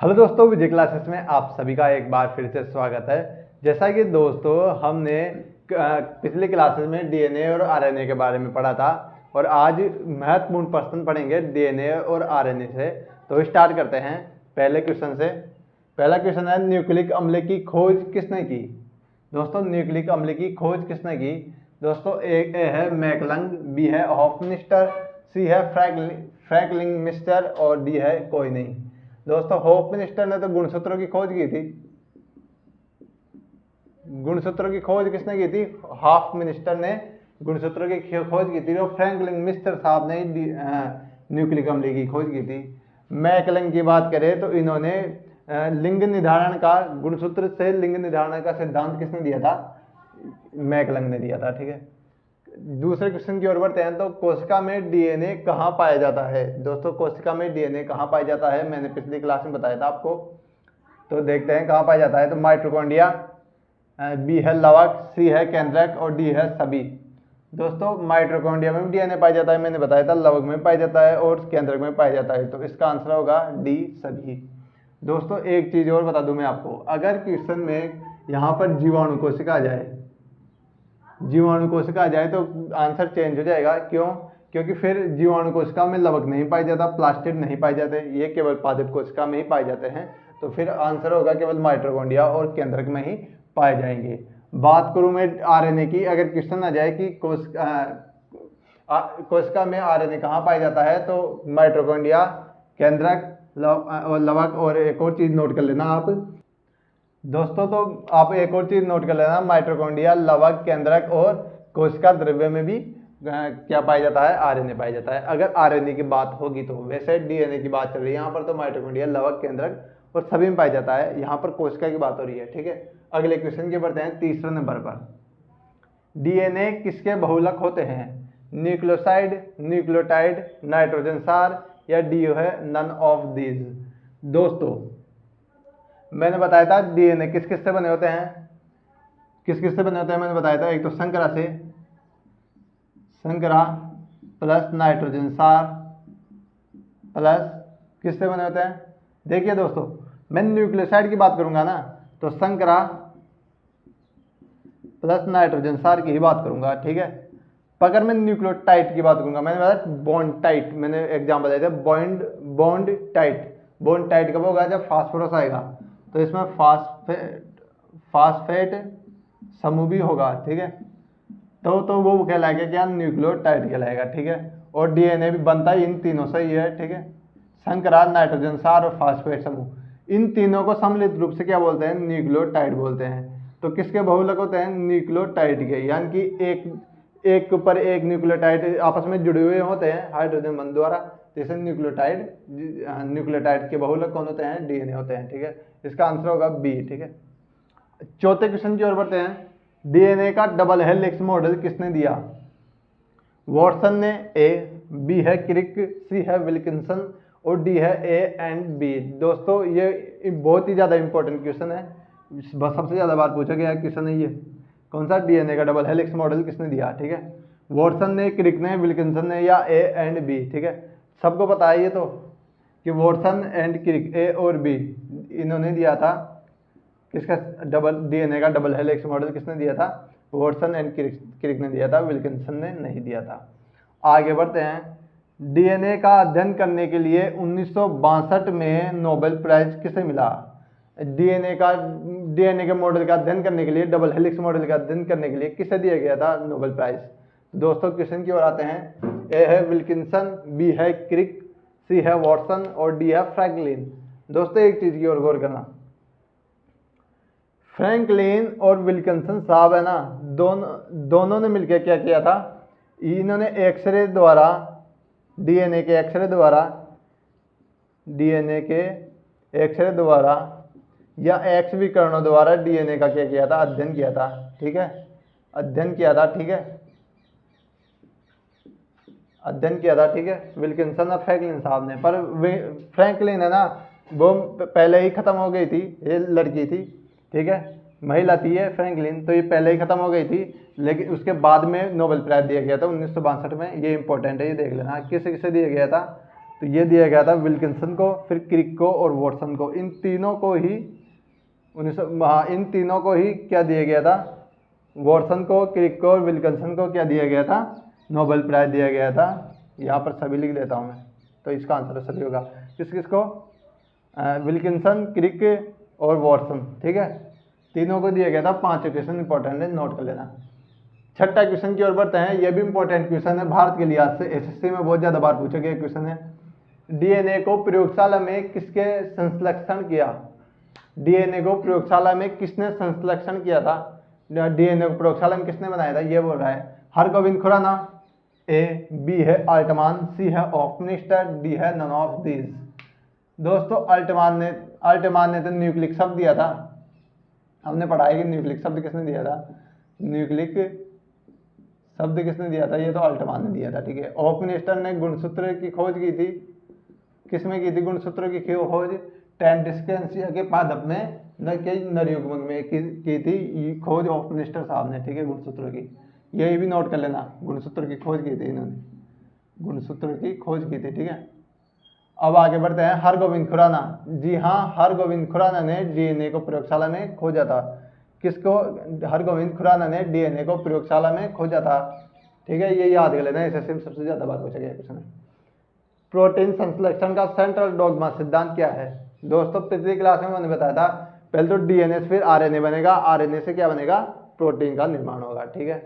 Hello दोस्तों, विजय classes में आप सभी का एक बार फिर से स्वागत है। जैसा कि दोस्तों हमने पिछली क्लासेस में डीएनए और आरएनए के बारे में पढ़ा था और आज महत्वपूर्ण प्रश्न पढ़ेंगे डीएनए और आरएनए से। तो स्टार्ट करते हैं पहले क्वेश्चन से। पहला क्वेश्चन है, न्यूक्लिक अम्ल की खोज किसने की? दोस्तों न्यूक्लिक अम्ल की खोज किसने की? दोस्तों एक ए है मैकलंग, बी है हॉफमिस्टर, सी है फ्रैंकलिन और डी है कोई नहीं। दोस्तों हॉफमिस्टर ने तो गुणसूत्रों की खोज की थी। गुणसूत्रों की खोज किसने की थी? हॉफमिस्टर ने गुणसूत्रों की खोज की थी। और फ्रैंकलिन साहब ने न्यूक्लिक अम्ल की खोज की थी। मैकलंग की बात करें तो इन्होंने लिंग निर्धारण का, गुणसूत्र से लिंग निर्धारण का सिद्धांत किसने दिया था? मैकलंग ने दिया था। ठीक है, दूसरे क्वेश्चन की ओर बढ़ते हैं। तो कोशिका में डीएनए कहाँ पाया जाता है? दोस्तों कोशिका में डीएनए कहाँ पाया जाता है? मैंने पिछली क्लास में बताया था आपको। तो देखते हैं कहाँ पाया जाता है। तो माइटोकॉन्ड्रिया, बी है लवक, सी है केंद्रक और डी है सभी। दोस्तों माइटोकॉन्ड्रिया में भी डीएनए पाया जाता है, मैंने बताया था। लवक में पाया जाता है और केंद्रक में पाया जाता है। तो इसका आंसर होगा डी सभी। दोस्तों एक चीज और बता दूं मैं आपको, अगर क्वेश्चन में यहाँ पर जीवाणु कोशिका आ जाए, जीवाणु कोशिका आ जाए तो आंसर चेंज हो जाएगा। क्यों? क्योंकि फिर जीवाणु कोशिका में लवक नहीं पाए जाता, प्लास्टिड नहीं पाए जाते, ये केवल पादप कोशिका में ही पाए जाते हैं। तो फिर आंसर होगा केवल माइटोकॉन्ड्रिया और केंद्रक में ही पाए जाएंगे। बात करूं मैं आरएनए की, अगर क्वेश्चन आ जाए कि कोशिका में आरएनए कहाँ पाया जाता है, तो माइटोकॉन्ड्रिया, केंद्रक, लवक और एक और चीज नोट कर लेना आप दोस्तों। तो आप एक और चीज नोट कर लेना, माइटोकॉन्ड्रिया, लवक, केंद्रक और कोशिका द्रव्य में भी क्या पाया जाता है? आरएनए पाया जाता है। अगर आरएनए की बात होगी तो, वैसे डीएनए की बात चल रही है यहाँ पर, तो माइटोकॉन्ड्रिया, लवक, केंद्रक और सभी में पाया जाता है। यहाँ पर कोशिका की बात हो रही है। ठीक है, अगले क्वेश्चन के बढ़ते हैं तीसरे नंबर पर। डीएनए किसके बहुलक होते हैं? न्यूक्लियोसाइड, न्यूक्लियोटाइड, नाइट्रोजन सार या डी है नन ऑफ दीज। दोस्तों मैंने बताया था डीएनए किस किस से बने होते हैं, किस किस से बने होते हैं मैंने बताया था। एक तो संकरा से, संकरा प्लस नाइट्रोजन सार प्लस किससे बने होते हैं? देखिए दोस्तों, मैं न्यूक्लियोसाइड की बात करूंगा ना, तो संकरा प्लस नाइट्रोजन सार की ही बात करूंगा। ठीक है, अगर मैं न्यूक्लियोटाइड की बात करूंगा, मैंने बताया बॉन्ड टाइट, मैंने एग्जाम्पल दिया था बॉन्ड टाइट। बॉन्ड टाइट कब होगा? जब फास्फोरस आएगा, तो इसमें फास्फेट समूह भी होगा। ठीक है, तो वो कहलाएगा क्या? न्यूक्लियोटाइड कहलाएगा। ठीक है, और डीएनए भी बनता है इन तीनों से ही है। ठीक है, संकरा, नाइट्रोजन सार और फास्फेट समूह, इन तीनों को सम्मिलित रूप से क्या बोलते हैं? न्यूक्लियोटाइड बोलते हैं। तो किसके बहुलक होते हैं? न्यूक्लियोटाइड के, यानी कि एक के ऊपर एक न्यूक्लियोटाइड आपस में जुड़े हुए होते हैं हाइड्रोजन बंध द्वारा। जैसे न्यूक्लियोटाइड के बहुलक कौन होते हैं? डीएनए होते हैं। ठीक है, इसका आंसर होगा बी। ठीक है, चौथे क्वेश्चन की ओर बढ़ते हैं। डीएनए का डबल हेलिक्स मॉडल किसने दिया? वॉटसन ने, ए, बी है क्रिक, सी है विल्किंसन और डी है ए एंड बी। दोस्तों ये बहुत ही ज्यादा इंपॉर्टेंट क्वेश्चन है, सबसे ज्यादा बार पूछा गया क्वेश्चन है ये। कौन सा? डीएनए का डबल हेलिक्स मॉडल किसने दिया? ठीक है, वॉटसन ने, क्रिक ने, विल्किंसन ने या ए एंड बी। ठीक है, सबको पता है ये तो कि वॉटसन एंड क्रिक, ए और बी, इन्होंने दिया था। किसका डीएनए का डबल हेलिक्स मॉडल किसने दिया था? वॉटसन एंड क्रिक ने दिया था, विल्किंसन ने नहीं दिया था। आगे बढ़ते हैं। डीएनए का अध्ययन करने के लिए 1962 में नोबेल प्राइज किसे मिला? डीएनए के मॉडल का अध्ययन करने के लिए, डबल हेलिक्स मॉडल का अध्ययन करने के लिए किसे दिया गया था नोबेल प्राइज? दोस्तों क्वेश्चन की ओर आते हैं। ए है विल्किंसन, बी है क्रिक, सी है वॉटसन और डी है फ्रैंकलिन। दोस्तों एक चीज की ओर गौर करना, फ्रैंकलिन और विल्किंसन साहब है ना, दोनों ने मिलकर क्या किया था? इन्होंने एक्सरे द्वारा, डीएनए के एक्सरे द्वारा या एक्स विकिरणों द्वारा डीएनए का क्या किया था? अध्ययन किया था। ठीक है, अध्ययन किया था। ठीक है, अध्ययन किया था। ठीक है, विल्किंसन और फ्रैंकलिन साहब ने। पर फ्रैंकलिन है ना, वो पहले ही खत्म हो गई थी, ये लड़की थी। ठीक है, महिला थी ये फ्रैंकलिन, तो ये पहले ही खत्म हो गई थी। लेकिन उसके बाद में नोबेल प्राइज दिया गया था 1962 में। ये इंपॉर्टेंट है, ये देख लेना किसे किसे दिया गया था। तो ये दिया गया था विल्किंसन को, फिर क्रिक को और वॉटसन को। इन तीनों को ही इन तीनों को ही क्या दिया गया था, वॉटसन को, क्रिक को और विल्किंसन को क्या दिया गया था, नोबेल प्राइज दिया गया था। यहाँ पर सभी लिख लेता हूँ मैं, तो इसका आंसर सभी होगा। किस किस को, विल्किंसन, क्रिक और वॉटसन, ठीक है, तीनों को दिया गया था। 5 क्वेश्चन इंपॉर्टेंट है, नोट कर लेना। छठा क्वेश्चन की ओर बढ़ते हैं। यह भी इंपॉर्टेंट क्वेश्चन है, भारत के लिहाज से एसएससी में बहुत ज़्यादा बार पूछा गया क्वेश्चन है। डीएनए को प्रयोगशाला में किसके संश्लेषण किया, डीएनए को प्रयोगशाला में किसने संश्लेषण किया था, डीएनए को प्रयोगशाला में किसने बनाया था, ये बोल रहा है हरगोविंद खुराना, ए, बी है अल्टमान, सी है हॉफमनिस्टर, डी है नन ऑफ दीज। दोस्तों अल्टमान ने तो न्यूक्लिक शब्द दिया था, हमने पढ़ा है कि न्यूक्लिक शब्द किसने दिया था, न्यूक्लिक शब्द किसने दिया था, ये तो अल्टमान ने दिया था, ठीक है। हॉफमनिस्टर ने गुणसूत्र की खोज की थी, किसमें की थी गुणसूत्र की खोज, टेंडिस्केंसिया के पादप में न कि नरयुग्मक में की थी खोज हॉफमनिस्टर साहब ने, ठीक है, गुणसूत्र की। यही भी नोट कर लेना, गुणसूत्र की खोज की थी इन्होंने, गुणसूत्र की खोज की थी, ठीक है। अब आगे बढ़ते हैं। हरगोविंद खुराना, जी हाँ, हरगोविंद खुराना ने डीएनए को प्रयोगशाला में खोजा था। किसको, हरगोविंद खुराना ने डीएनए को प्रयोगशाला में खोजा था, ठीक है। ये याद कर लेना, एसएससी में सबसे ज्यादा बार पूछा गया क्वेश्चन है। प्रोटीन संश्लेषण का सेंट्रल डॉगमा सिद्धांत क्या है। दोस्तों पिछली क्लास में मैंने बताया था, पहले तो डीएनए से फिर आरएनए बनेगा, आरएनए से क्या बनेगा, प्रोटीन का निर्माण होगा, ठीक है।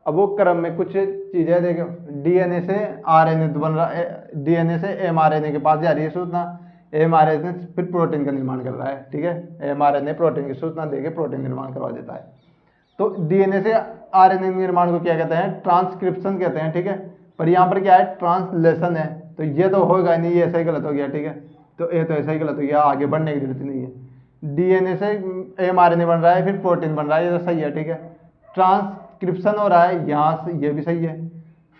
अब वो क्रम में कुछ चीजें देखो, डीएनए से आरएनए बन रहा है, डीएनए से एमआरएनए के पास जा रही है सूचना, एमआरएनए फिर प्रोटीन का निर्माण कर रहा है, ठीक है। एमआरएनए प्रोटीन की सूचना देके प्रोटीन निर्माण करवा देता है। तो डीएनए से आरएनए निर्माण को क्या कहते हैं, ट्रांसक्रिप्शन कहते हैं, ठीक है। पर यहाँ पर क्या है, ट्रांसलेशन है, तो ये तो होगा नहीं, ये ऐसा ही गलत हो गया, ठीक है। तो ये तो ऐसा ही गलत हो गया, आगे बढ़ने की जरूरत नहीं है। डीएनए से एमआरएनए बन रहा है, फिर प्रोटीन बन रहा है, ये तो सही है, ठीक है। ट्रांसक्रिप्शन हो रहा है यहाँ से, ये भी सही है।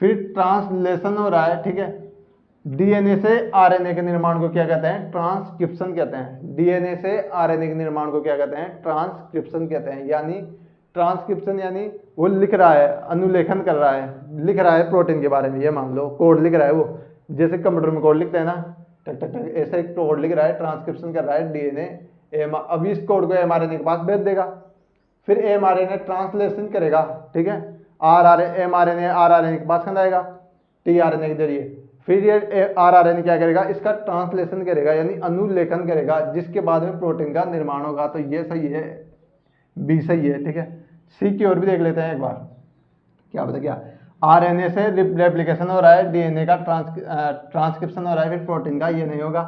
फिर ट्रांसलेशन हो रहा है, ठीक है। डीएनए से आरएनए के निर्माण को क्या कहते हैं, ट्रांसक्रिप्शन कहते हैं। डीएनए से आरएनए के निर्माण को क्या कहते हैं, ट्रांसक्रिप्शन कहते हैं। यानी ट्रांसक्रिप्शन यानी वो लिख रहा है, अनुलेखन कर रहा है, लिख रहा है प्रोटीन के बारे में, ये मान लो कोड लिख रहा है वो, जैसे कंप्यूटर में कोड लिखते हैं ना, टक टक टक, ऐसे एक कोड लिख रहा है, ट्रांसक्रिप्शन कर रहा है डीएनए। अब इस कोड को एमआरएनए के पास भेज देगा, फिर एमआरएनए ट्रांसलेशन करेगा, ठीक है। एमआरएनए आरआरएनए के पास खंड आएगा टीआरएनए के जरिए, फिर ये आरआरएनए क्या करेगा, इसका ट्रांसलेशन करेगा यानी अनुलेखन करेगा, जिसके बाद में प्रोटीन का निर्माण होगा। तो ये सही है, बी सही है, ठीक है। सी की ओर भी देख लेते हैं एक बार, क्या बता क्या, आरएनए से रेप्लिकेशन हो रहा है, डीएनए का ट्रांसक्रिप्शन हो रहा है, फिर प्रोटीन का, ये नहीं होगा।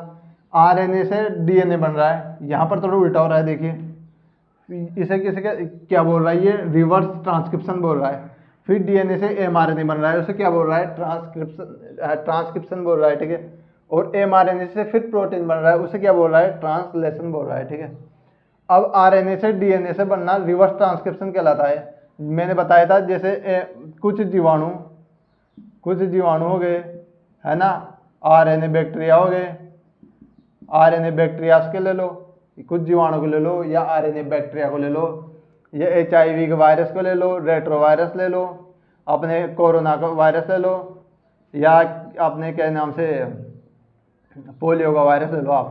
आरएनए से डीएनए बन रहा है, यहाँ पर थोड़ा उल्टा हो रहा है, देखिए इसे किसे क्या बोल रहा है, ये रिवर्स ट्रांसक्रिप्शन बोल रहा है। फिर डीएनए से एमआरएनए बन रहा है, उसे क्या बोल रहा है, ट्रांसक्रिप्शन बोल रहा है, ठीक है। और एमआरएनए से फिर प्रोटीन बन रहा है, उसे क्या बोल रहा है, ट्रांसलेशन बोल रहा है, ठीक है। अब आरएनए से डीएनए से बनना रिवर्स ट्रांसक्रिप्शन कहलाता है। मैंने बताया था जैसे कुछ जीवाणु हो गए, है ना, आरएनए बैक्टीरिया हो गए, आरएनए बैक्टीरिया के ले लो, कुछ जीवाणु को ले लो, या आरएनए बैक्टीरिया को ले लो, या एचआईवी के वायरस को ले लो, रेट्रोवायरस ले लो, अपने कोरोना का वायरस ले लो, या अपने क्या नाम से पोलियो का वायरस ले लो आप,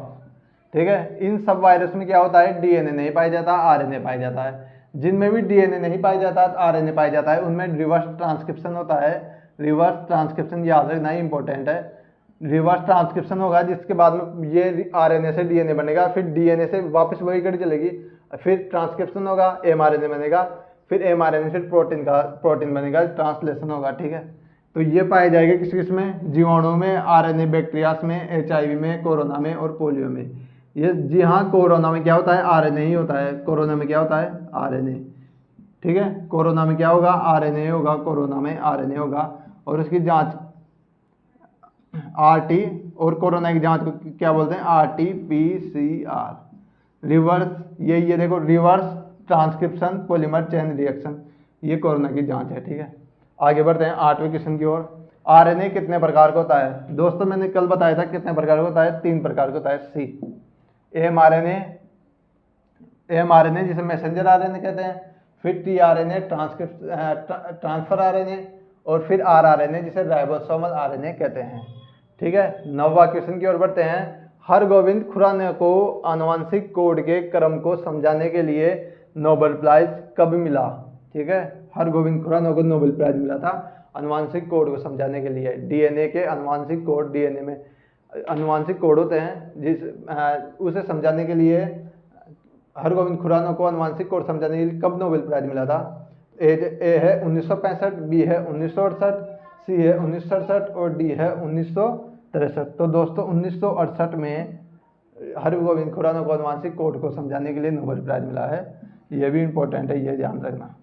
ठीक है। इन सब वायरस में क्या होता है, डीएनए नहीं पाया जाता, आरएनए पाया जाता है। जिनमें भी डीएनए नहीं पाया जाता, आरएनए पाया जाता है, उनमें रिवर्स ट्रांसक्रिप्शन होता है। रिवर्स ट्रांसक्रिप्शन याद रखना ही इंपॉर्टेंट है। रिवर्स ट्रांसक्रिप्शन होगा, जिसके बाद में ये आरएनए से डीएनए बनेगा, फिर डीएनए से वापस वही कड़ी चलेगी, फिर ट्रांसक्रिप्शन होगा, एमआरएनए बनेगा, फिर एमआरएनए फिर प्रोटीन बनेगा, ट्रांसलेशन होगा, ठीक है। तो ये पाए जाएंगे किस किस में, जीवाणु में, आरएनए बैक्टीरियास में, एचआईवी में, कोरोना में और पोलियो में। ये जी हाँ, कोरोना में क्या होता है, आरएनए ही होता है। कोरोना में क्या होता है, आरएनए, ठीक है। कोरोना में क्या होगा, आरएनए होगा, कोरोना में आरएनए होगा। और उसकी जांच आरटी, और कोरोना की जांच को क्या बोलते हैं, आरटीपीसीआर, रिवर्स, ये देखो, reverse transcription polymer chain reaction, ये कोरोना की जांच है, ठीक है। आगे बढ़ते हैं 8वें क्वेश्चन की ओर। आरएनए कितने प्रकार का होता है। दोस्तों मैंने कल बताया था कितने प्रकार का होता है, 3 प्रकार का होता है। सी, एमआरएनए जिसे मैसेंजर आरएनए कहते हैं, फिर टीआरएनए ट्रांसफर आरएनए, और फिर आरआरएनए जिसे राइबोसोमल आरएनए कहते हैं, ठीक है, 9वां क्वेश्चन की ओर बढ़ते हैं। हरगोविंद खुराना को आनुवंशिक कोड के क्रम को समझाने के लिए नोबेल प्राइज कब मिला? ठीक है, हरगोविंद खुराना को नोबेल प्राइज मिला था आनुवंशिक कोड को समझाने के लिए। डीएनए के आनुवंशिक कोड, डीएनए में आनुवंशिक कोड होते हैं उसे समझाने के लिए हरगोविंद खुराना को आनुवंशिक कोड समझाने के लिए कब नोबेल प्राइज मिला था? ए है 1965, बी है 1968, सी है 1967 और डी है 1963। तो दोस्तों 1968 में हरगोविंद खुराना को आनुवंशिक कोड को समझाने के लिए नोबेल प्राइज मिला है। ये भी इंपॉर्टेंट है, ये ध्यान रखना।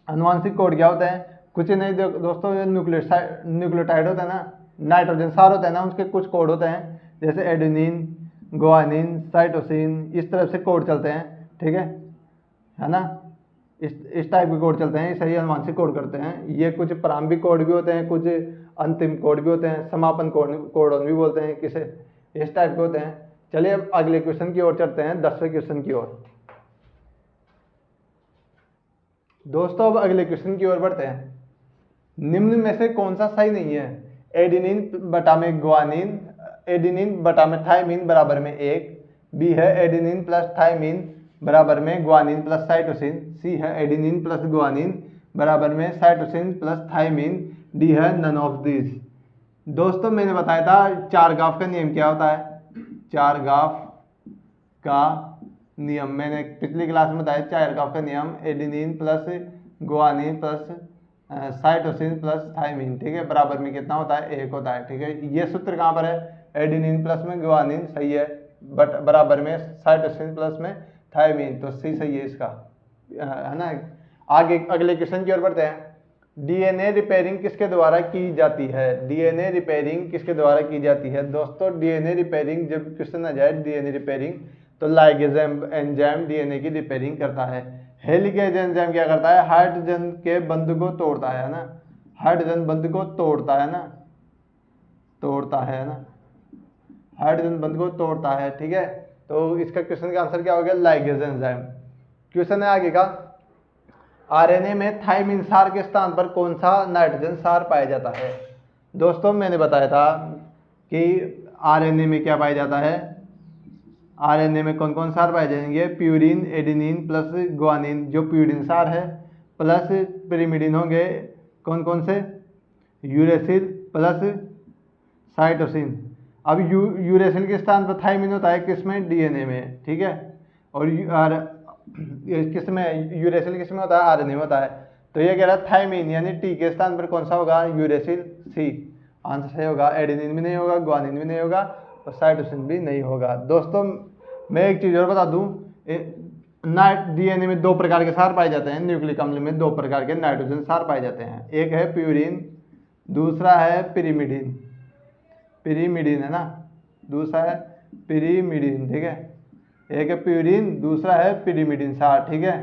आनुवंशिक कोड क्या होता है? कुछ नहीं दोस्तों, ये न्यूक्लियोटाइड होता है ना, नाइट्रोजन सार होता है ना, उसके कुछ कोड होते हैं, जैसे एडेनिन, गुआनिन, साइटोसिन, इस तरह से कोड चलते हैं। ठीक है ना, इस टाइप के कोड चलते हैं, सही आनुवंशिक कोड करते हैं। ये कुछ प्रारंभिक कोड भी होते हैं, कुछ अंतिम कोड भी होते हैं, समापन कोड भी बोलते हैं किसे, इस टाइप के होते हैं। चलिए अब अगले क्वेश्चन की ओर चलते हैं, 10वें क्वेश्चन की ओर। दोस्तों अब अगले क्वेश्चन की ओर बढ़ते हैं। निम्न में से कौन सा सही नहीं है? एडेनिन बटा में गुआनिन, एडेनिन बटा में थायमिन बराबर में 1, बी है एडेनिन प्लस थायमिन बराबर में गुआनिन प्लस साइटोसिन, सी है एडेनिन प्लस गुआनिन बराबर में साइटोसिन प्लस थायमिन, डी है नन ऑफ दिस। दोस्तों मैंने बताया था चारगाफ का नियम क्या होता है। चारगाफ का नियम मैंने पिछली क्लास में बताया। चारगाफ का नियम adenine plus guanine plus cytosine plus thymine, ठीक है, बराबर में कितना होता है? 1 होता है। ठीक है, ये सूत्र कहाँ पर है? एडेनिन प्लस में गुआनिन, सही है, बट बराबर में साइटोसिन प्लस में थायमिन, तो सी सही है इसका, है ना। आगे अगले क्वेश्चन की ओर बढ़ते हैं। डीएनए रिपेयरिंग किसके द्वारा की जाती है? डीएनए रिपेयरिंग किसके द्वारा की जाती है? दोस्तों डीएनए रिपेयरिंग जब क्वेश्चन आ जाए डीएनए रिपेयरिंग, तो लाइगेज एंजाइम डीएनए की रिपेयरिंग करता है। हेलिकेज एंजाइम क्या करता है? हाइड्रोजन के बंध को तोड़ता है ना, हाइड्रोजन बंध को तोड़ता है ना, हाइड्रोजन बंध को तोड़ता है। ठीक है, तो इसका क्वेश्चन का आंसर क्या हो गया? Ligase enzyme. क्वेश्चन है आगे का, आरएनए में थायमिन सार के स्थान पर कौन सा नाइट्रोजन सार पाया जाता है? दोस्तों मैंने बताया था कि आरएनए में क्या पाया जाता है, आरएनए में कौन कौन सार पाए जाएंगे? प्यूरिन, एडेनिन प्लस गुआनिन, जो प्यूरिन सार है, प्लस पिरिमिडिन होंगे, कौन कौन से? Uracil plus cytosine. अब यूरेसिल के स्थान पर थायमिन होता है किसमें? डीएनए में। ठीक है, और किस में यूरेसिल किस में होता है? आरएनए में होता है। तो ये कह रहा है थायमिन यानी टी के स्थान पर कौन सा होगा? यूरेसिल, सी आंसर सही होगा। एडेनिन भी नहीं होगा, गुआनिन भी नहीं होगा और साइटोसिन भी नहीं होगा। दोस्तों मैं एक चीज़ और बता दूं, डीएनए में 2 प्रकार के सार पाए जाते हैं। न्यूक्लिक अम्ल में 2 प्रकार के नाइट्रोजन सार पाए जाते हैं, एक है प्यूरिन, दूसरा है पिरिमिडिन। पिरिमिडिन है ना, दूसरा है पिरिमिडिन। ठीक है, एक है प्यूरिन, दूसरा है पिरिमिडिन सार। ठीक है,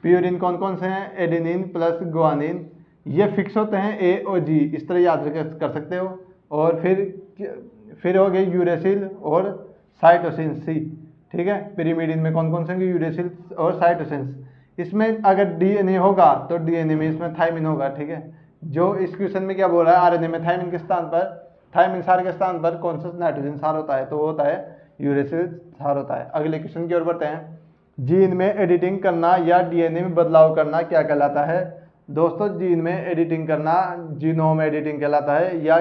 प्यूरिन कौन कौन से हैं? एडेनिन प्लस गुआनिन, ये फिक्स होते हैं ए और जी, इस तरह याद कर सकते हो। और फिर हो गए यूरेसिल और साइटोसिन, सी। ठीक है, पिरिमिडिन में कौन कौन से होंगे? यूरेसिल और साइटोसिन। इसमें अगर डीएनए होगा तो डीएनए में इसमें थायमिन होगा। ठीक है, जो इस क्वेश्चन में क्या बोल रहा है, आरएनए में थायमिन के स्थान पर, थायमिन सार के स्थान पर कौन सा नाइट्रोजन सार होता है? तो वो होता है यूरेसिल सार होता है। अगले क्वेश्चन की ओर बढ़ते हैं। जीन में एडिटिंग करना या डीएनए में बदलाव करना क्या कहलाता है? दोस्तों जीन में एडिटिंग करना जीनोम एडिटिंग कहलाता है, या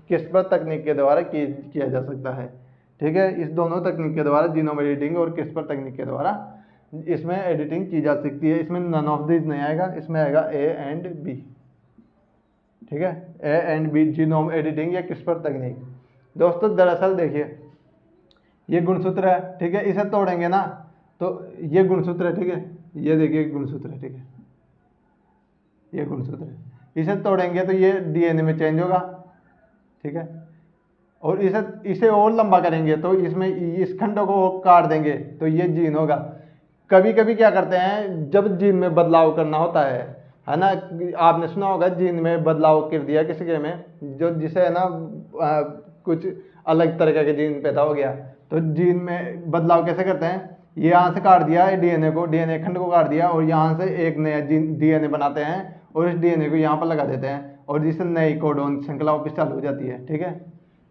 क्रिस्पर तकनीक के द्वारा किया जा सकता है। ठीक है, इस दोनों तकनीक के द्वारा, जीनोम एडिटिंग और क्रिस्पर तकनीक के द्वारा इसमें एडिटिंग की जा सकती है। इसमें नन ऑफ दिस नहीं आएगा, इसमें आएगा ए एंड बी। ठीक है, A and B, genome editing या क्रिस्पर तकनीक। दोस्तों दरअसल देखिए ये गुणसूत्र है, ठीक है, इसे तोड़ेंगे ना तो ये गुणसूत्र है। ठीक है, ये देखिए गुणसूत्र है। ठीक है, ये गुणसूत्र है, इसे तोड़ेंगे तो ये डीएनए में चेंज होगा। ठीक है, और इसे और लंबा करेंगे तो इसमें इस खंड को काट देंगे तो ये जीन होगा। कभी कभी क्या करते हैं, जब जीन में बदलाव करना होता है ना, आपने सुना होगा जीन में बदलाव कर दिया किसी के में, जो जिसे है ना कुछ अलग तरह के जीन पैदा हो गया, तो जीन में बदलाव कैसे करते हैं? ये यहाँ से काट दिया डीएनए को, डीएनए खंड को काट दिया और यहाँ से एक नया डीएनए बनाते हैं और इस डीएनए को यहाँ पर लगा देते हैं और जिससे नई कोडोन श्रृंखला वापस चालू हो जाती है। ठीक है,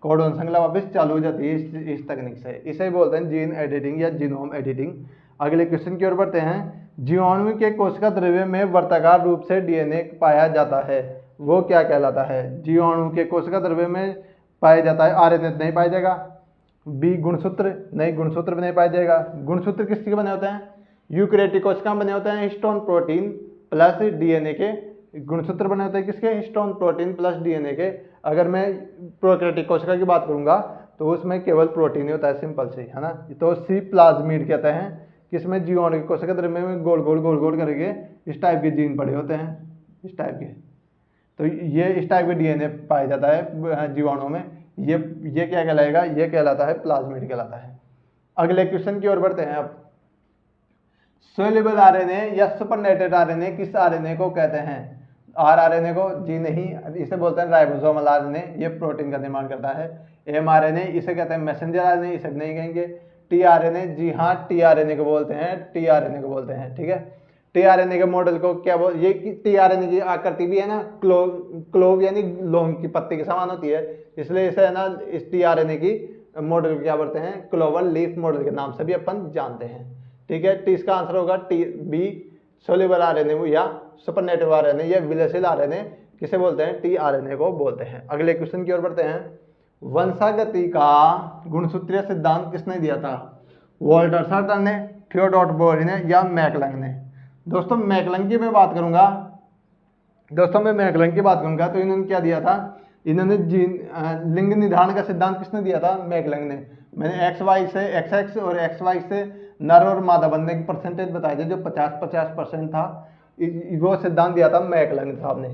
कोडोन श्रृंखला वापस चालू हो जाती है इस तकनीक से। इसे बोलते हैं जीन एडिटिंग या जीनोम एडिटिंग। अगले क्वेश्चन की ओर बढ़ते हैं। जीवाणु के कोशिका द्रव्य में वर्ताकार रूप से डीएनए पाया जाता है, वो क्या कहलाता है? जीवाणु के कोशिका द्रव्य में पाया जाता है, आरएनए नहीं पाया जाएगा। बी गुणसूत्र, नहीं गुणसूत्र भी नहीं पाया जाएगा। गुणसूत्र किसके बने होते हैं? यूकैरियोटिक कोशिका बने होते हैं हिस्टोन प्रोटीन प्लस डीएनए के। गुणसूत्र बने होते हैं किसके? हिस्टोन प्रोटीन प्लस डीएनए के। अगर मैं प्रोकैरियोटिक कोशिका की बात करूंगा तो उसमें केवल प्रोटीन ही होता है, सिंपल सी, है ना। तो सी प्लाज्मिड कहते हैं किसमें? जीवाणु की कोशिका द्रव्य में गोल गोल करके इस टाइप के जीन पड़े होते हैं, इस टाइप के। तो ये इस टाइप के डीएनए पाया जाता है जीवाणु में। ये क्या कहलाएगा? ये कहलाता है प्लाज्मिड कहलाता है। अगले क्वेश्चन की ओर बढ़ते हैं अब। सोल्यूबल आरएनए या सुपरनेटेड आरएनए किस आरएनए को कहते हैं? आरएनए को? जी नहीं, इसे बोलते हैं राइबोसोमल आरएनए, ये प्रोटीन का निर्माण करता है। एमआरएनए इसे कहते हैं मैसेंजर आरएनए, इसे नहीं कहेंगे। टीआरएनए, जी हाँ, टीआरएनए को बोलते हैं, टीआरएनए को बोलते हैं। ठीक है, टीआरएनए के मॉडल को क्या बोल, ये टीआरएनए की आकृति भी है ना क्लोव यानी लौंग की पत्ती के समान होती है, इसलिए इसे है ना इस टीआरएनए की मॉडल क्या बोलते हैं? क्लोवर लीफ मॉडल के नाम से भी अपन जानते हैं। ठीक है, टी इसका आंसर होगा टी बी सोल्यूबल आरएनए या सुपरनेटिव आरएनए या विलयशील आरएनए किसे बोलते हैं? टीआरएनए को बोलते हैं। अगले क्वेश्चन की ओर बढ़ते हैं। वंशागति का गुणसूत्रीय सिद्धांत किसने दिया था? वॉल्टर सर्टन ने, थियोडोर बोहर ने या मैकलंग ने? दोस्तों मैकलंग की मैं बात करूंगा, तो इन्होंने क्या दिया था? इन्होंने लिंग निर्धारण का सिद्धांत किसने दिया था? मैकलंग ने। मैंने एक्स एक्स और एक्स वाई से नर और मादा बनने की परसेंटेज बताए थे जो 50-50% था, वो सिद्धांत दिया था मैकलंग साहब ने।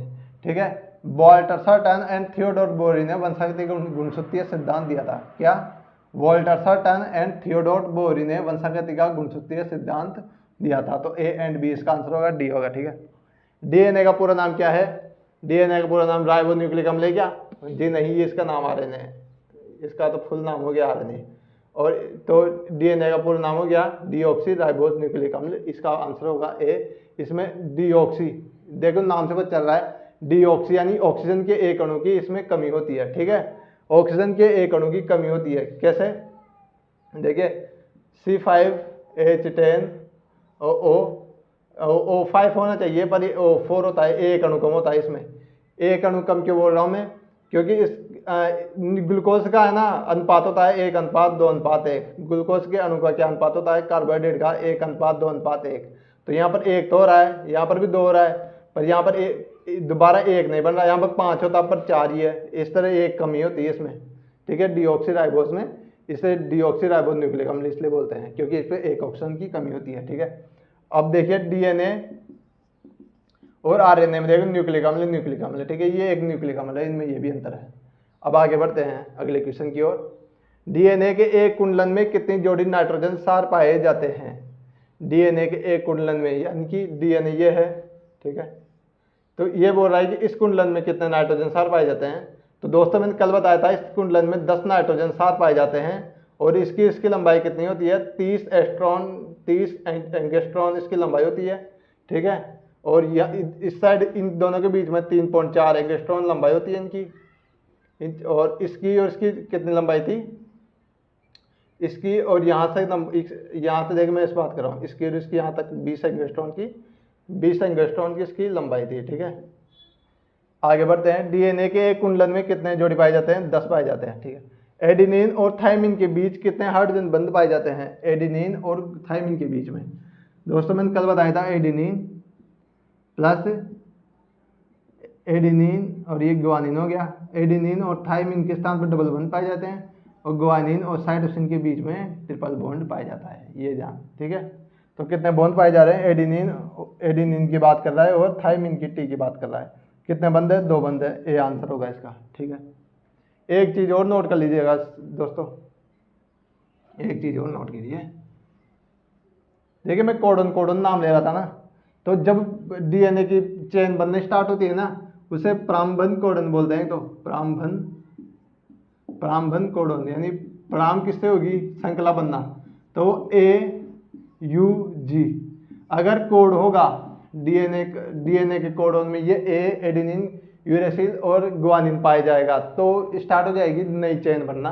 ठीक है, Walter certain and Theodore Bohr ने वंशागति गुणसूत्रीय सिद्धांत दिया था। क्या? Walter certain and Theodore Bohr ने वंशागति का गुणसूत्रीय सिद्धांत दिया था। तो ए एंड बी इसका आंसर होगा, डी होगा। ठीक है, डीएनए का पूरा नाम क्या है? डीएनए का पूरा नाम राइबो न्यूक्लिक अम्ल है क्या? जी नहीं, ये इसका नाम आरएनए है, इसका तो फुल नाम हो गया आरएनए। और तो डीएनए का पूरा नाम हो गया डीऑक्सी राइबोज न्यूक्लिक अम्ल, इसका आंसर होगा ए। इसमें डीऑक्सी, देखो नाम से पता चल रहा है, डीऑक्सी यानी ऑक्सीजन के एक अणु की इसमें कमी होती है। ठीक है, ऑक्सीजन के एक अणु की कमी होती है। कैसे? देखिए C5H10 O5 होना चाहिए पर O4 होता है, एक अणु कम होता है इसमें। एक अणु कम क्यों बोल रहा हूँ मैं? क्योंकि इस ग्लूकोज का है ना अनुपात होता है 1:2:1। ग्लूकोज के अणु का क्या अनुपात होता है? कार्बोहाइड्रेट का 1:2:1। तो यहाँ पर एक तो हो रहा है, यहाँ पर भी 2 हो रहा है, पर यहाँ पर दोबारा एक नहीं बन रहा, यहाँ पर 5 होता पर 4 ही है। इस तरह एक कमी होती है इसमें। ठीक है, डीऑक्सी राइबोज में, इसे डीऑक्सी राइबोज न्यूक्लिक अम्ल इसलिए बोलते हैं क्योंकि इस पर एक ऑक्सीजन की कमी होती है। ठीक है, अब देखिए डीएनए और आरएनए में देखो न्यूक्लिक अम्ल। ठीक है, ये एक न्यूक्लिक अम्ल है, इनमें ये भी अंतर है। अब आगे बढ़ते हैं अगले क्वेश्चन की ओर। डीएनए के एक कुंडलन में कितनी जोड़ी नाइट्रोजन सार पाए जाते हैं? डीएनए के एक कुंडलन में, यानी कि डीएनए ये है, ठीक है, तो ये बोल रहा है कि इस कुंडलन में कितने नाइट्रोजन सार पाए जाते हैं। तो दोस्तों मैंने कल बताया था इस कुंडलन में 10 नाइट्रोजन सार पाए जाते हैं और इसकी लंबाई कितनी होती है? 30 एंगस्ट्रॉन इसकी लंबाई होती है। ठीक है, और इस साइड इन दोनों के बीच में 3.4 एंगस्ट्रॉन लंबाई होती है इनकी। और इसकी कितनी लंबाई थी? इसकी और यहाँ से देखिए मैं इस बात कर रहा हूँ, इसकी और इसकी यहाँ तक 20 एंगस्ट्रॉन की इसकी लंबाई थी। ठीक है, आगे बढ़ते हैं। डीएनए के एक कुंडलन में कितने जोड़ी पाए जाते हैं? 10 पाए जाते हैं। ठीक है, एडेनिन और थायमिन के बीच कितने हाइड्रोजन बंध पाए जाते हैं? एडेनिन और थायमिन के बीच में दोस्तों मैंने कल बताया था एडेनिन प्लस एडेनिन और ये ग्वानिन हो गया। एडेनिन और थायमिन के स्थान पर डबल बॉन्ड पाए जाते हैं और ग्वानिन और साइटोसिन के बीच में ट्रिपल बॉन्ड पाया जाता है, ये जान। ठीक है, तो कितने बॉन्ड पाए जा रहे हैं? एडेनिन की बात कर रहा है और थायमिन की टी की बात कर रहा है। कितने बंद है? 2 बंद है, ये आंसर होगा इसका। ठीक है, एक चीज और नोट कर लीजिएगा दोस्तों, एक चीज और नोट कीजिए। देखिए मैं कोडन नाम ले रहा था ना, तो जब डीएनए की चेन बनने स्टार्ट होती है ना उसे प्रारंभन कोडन बोलते हैं। तो प्रारंभन कोडन यानी प्रारंभ किससे होगी? श्रृंखला बनना, तो AUG अगर कोड होगा डीएनए के कोडन में, ये A एडेनिन यूरेसिल और गुआनिन पाया जाएगा, तो स्टार्ट हो जाएगी नई चेन बनना।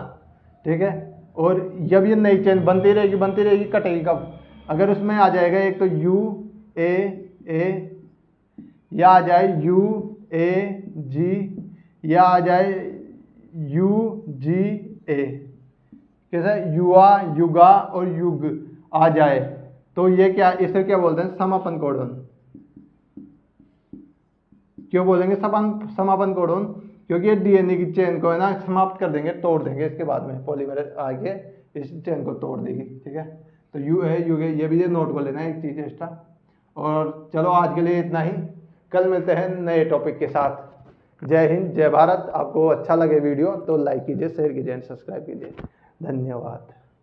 ठीक है, और जब ये नई चेन बनती रहेगी, कटेगी कब? अगर उसमें आ जाएगा एक तो UAA, या आ जाए UAG, या आ जाए UGA, कैसा युवा, युगा और युग आ जाए, तो ये क्या, इसे क्या बोलते हैं? समापन कोडोन। क्यों बोलेंगे समापन कोडोन? क्योंकि ये डीएनए की चेन को है ना समाप्त कर देंगे, तोड़ देंगे, इसके बाद में पॉलीमरेज आके इस चेन को तोड़ देगी। ठीक है, तो यू है युग है, ये भी ये नोट को लेना है एक चीज एक्स्ट्रा। और चलो आज के लिए इतना ही, कल मिलते हैं नए टॉपिक के साथ। जय हिंद, जय भारत। आपको अच्छा लगे वीडियो तो लाइक कीजिए, शेयर कीजिए एंड सब्सक्राइब कीजिए। धन्यवाद।